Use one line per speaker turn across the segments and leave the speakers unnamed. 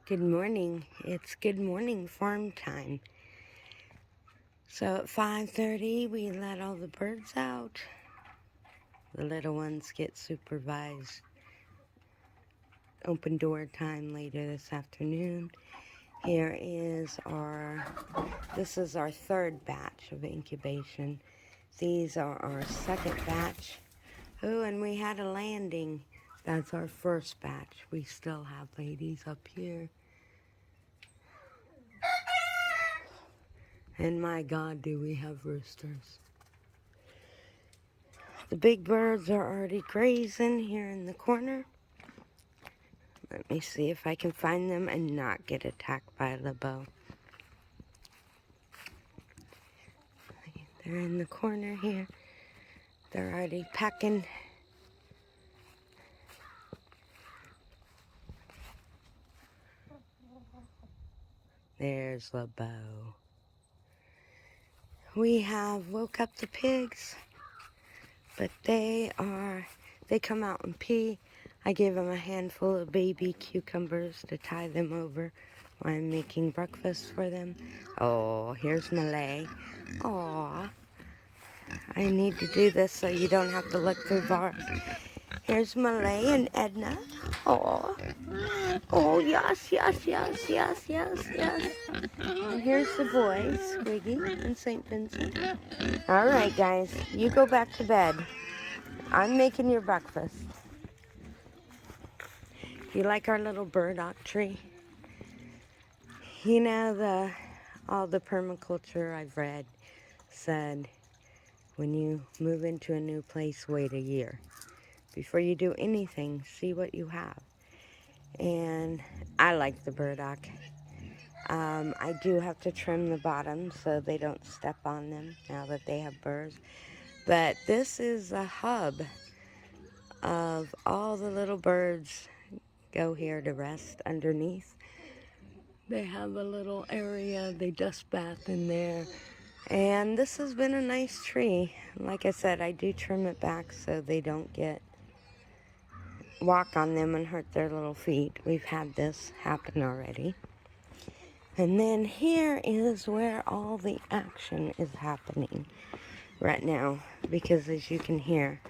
Good morning. It's good morning farm time. So at 5:30 we let all the birds out. The little ones get supervised open door time later this afternoon. This is our third batch of incubation. These are our second batch. Oh, and we had a landing. That's our first batch. We still have ladies up here. And my God, do we have roosters. The big birds are already grazing here in the corner. Let me see if I can find them and not get attacked by a LeBeau. They're in the corner here. They're already pecking. There's LeBeau. We have woke up the pigs, but they come out and pee. I gave them a handful of baby cucumbers to tie them over while I'm making breakfast for them. Oh, here's Malay. Aw, I need to do this so you don't have to look through bars. Here's Malay and Edna. Aw. Oh, yes. And here's the boys, Squiggy and St. Vincent. All right, guys, you go back to bed. I'm making your breakfast. You like our little burdock tree? You know, all the permaculture I've read said when you move into a new place, wait a year. Before you do anything, see what you have. And I like the burdock. I do have to trim the bottom so they don't step on them now that they have burrs. But this is a hub of all the little birds go here to rest underneath. They have a little area, they dust bath in there. And this has been a nice tree. Like I said, I do trim it back so they don't walk on them and hurt their little feet. We've had this happen already. And then here is where all the action is happening right now, because as you can hear,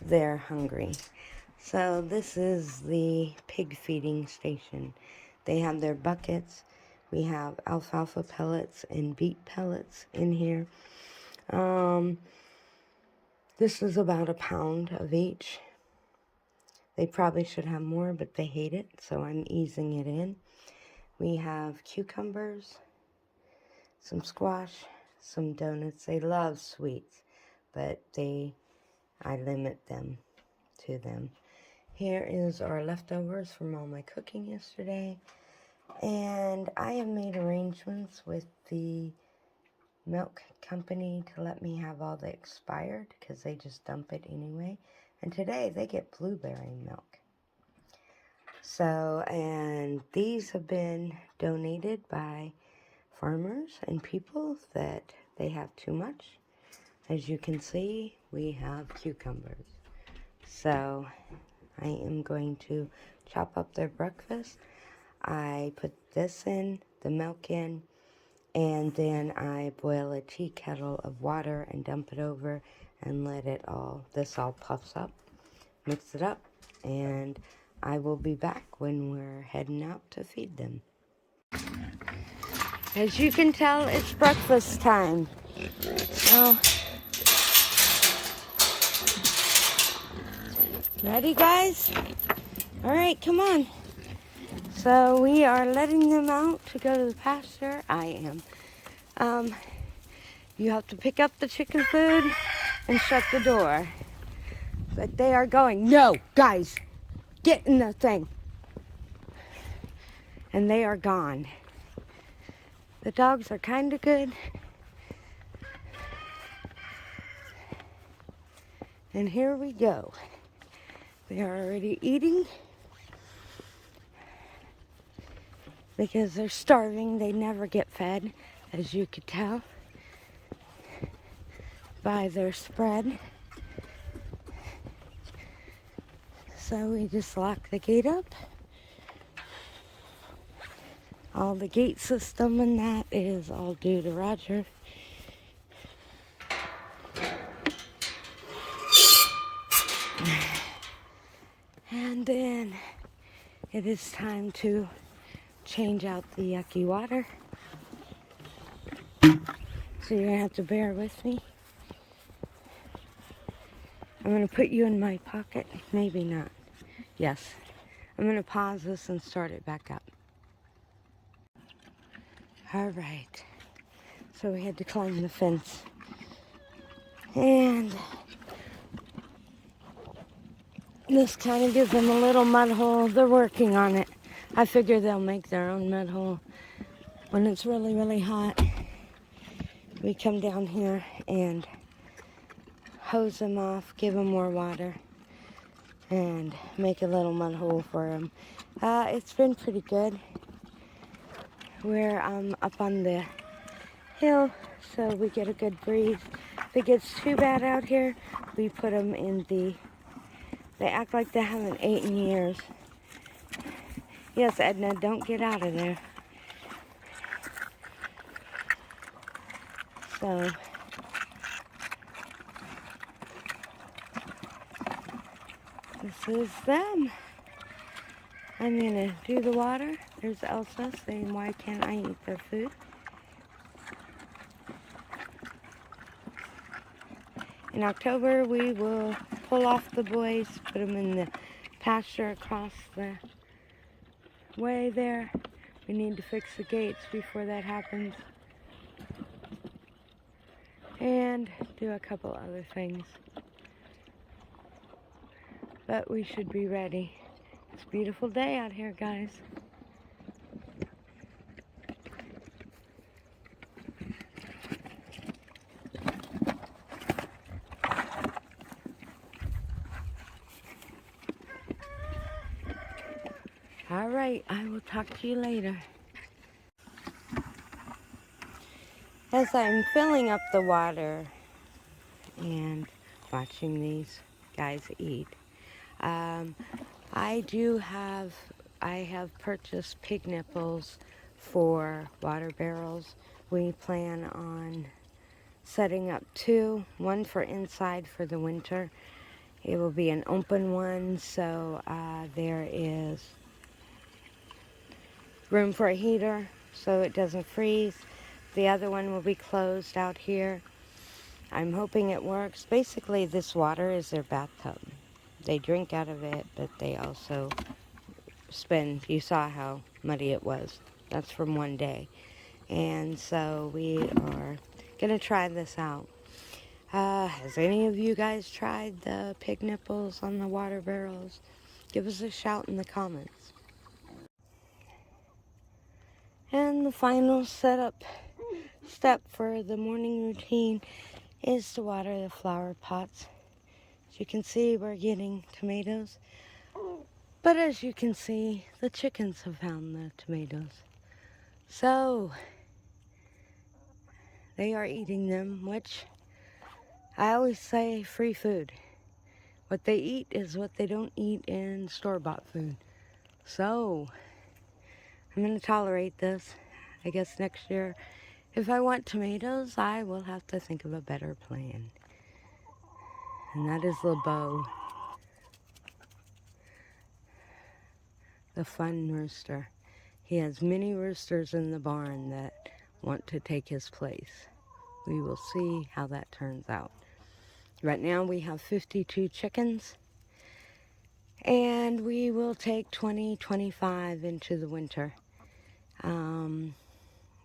they're hungry. So this is the pig feeding station. They have their buckets. We have alfalfa pellets and beet pellets in here. This is about a pound of each. They probably should have more, but they hate it, so I'm easing it in. We have cucumbers, some squash, some donuts. They love sweets, but I limit them to them. Here is our leftovers from all my cooking yesterday. And I have made arrangements with the milk company to let me have all the expired, because they just dump it anyway. And today they get blueberry milk. So, and these have been donated by farmers and people that they have too much. As you can see, we have cucumbers. So I am going to chop up their breakfast. I put this in, the milk in, and then I boil a tea kettle of water and dump it over and let this all puffs up. Mix it up, and I will be back when we're heading out to feed them. As you can tell, it's breakfast time. So, ready, guys? All right, come on. So we are letting them out to go to the pasture. I am. You have to pick up the chicken food and shut the door. But they are going, no, guys, get in the thing. And they are gone. The dogs are kind of good. And here we go. They are already eating because they're starving. They never get fed, as you could tell by their spread. So we just lock the gate up. All the gate system and that is all due to Roger. And then it is time to change out the yucky water. So you're gonna have to bear with me. I'm gonna put you in my pocket. Maybe not. Yes. I'm gonna pause this and start it back up. All right. So we had to climb the fence. And this kind of gives them a little mud hole. They're working on it. I figure they'll make their own mud hole when it's really, really hot. We come down here and hose them off, give them more water, and make a little mud hole for them. It's been pretty good. We're up on the hill, so we get a good breeze. If it gets too bad out here, we put them in they act like they haven't ate in years. Yes, Edna, don't get out of there. So, this is them. I'm gonna do the water. There's Elsa saying, why can't I eat their food? In October, we will pull off the boys, put them in the pasture across the way there. We need to fix the gates before that happens. And do a couple other things. But we should be ready. It's a beautiful day out here, guys. All right, I will talk to you later. As I'm filling up the water and watching these guys eat, I have purchased pig nipples for water barrels. We plan on setting up two, one for inside for the winter. It will be an open one, so there is room for a heater so it doesn't freeze. The other one will be closed out here. I'm hoping it works. Basically, this water is their bathtub. They drink out of it, but they also you saw how muddy it was. That's from one day. And so we are going to try this out. Has any of you guys tried the pig nipples on the water barrels? Give us a shout in the comments. And the final step for the morning routine is to water the flower pots. As you can see, we're getting tomatoes. But as you can see, the chickens have found the tomatoes. So, they are eating them, which I always say free food. What they eat is what they don't eat in store-bought food. So, I'm going to tolerate this. I guess next year, if I want tomatoes, I will have to think of a better plan. And that is LeBeau, the fun rooster. He has many roosters in the barn that want to take his place. We will see how that turns out. Right now we have 52 chickens, and we will take 25 into the winter.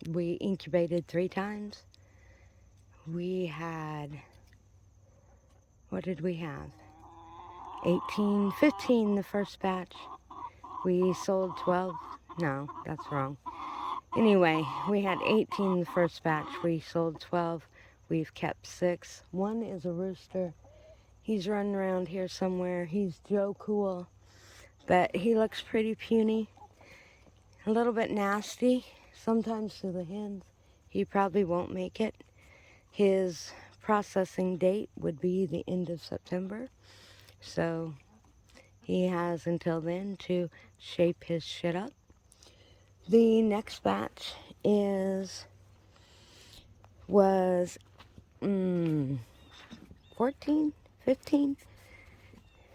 We incubated 3 times. We had, what did we have? 15 the first batch. We sold 12. No, that's wrong. Anyway, we had 18 the first batch. We sold 12. We've kept 6. One is a rooster. He's running around here somewhere. He's Joe Cool, but he looks pretty puny. A little bit nasty sometimes to the hens. He probably won't make it. His processing date would be the end of September. So He has until then to shape his shit up. The next batch was 14, 15,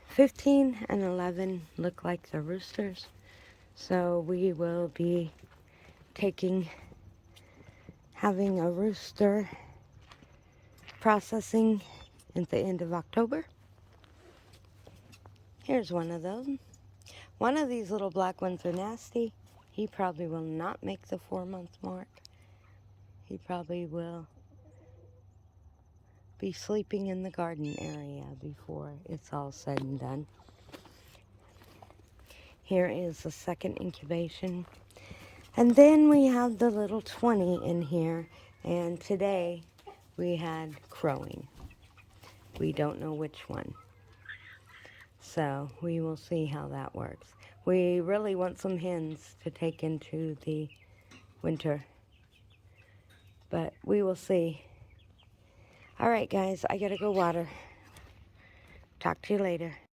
15 and 11 look like the roosters. So we will be having a rooster processing at the end of October. Here's one of those. One of these little black ones are nasty. He probably will not make the 4-month mark. He probably will be sleeping in the garden area before it's all said and done. Here is the second incubation. And then we have the little 20 in here. And today we had crowing. We don't know which one. So we will see how that works. We really want some hens to take into the winter. But we will see. All right, guys, I gotta go water. Talk to you later.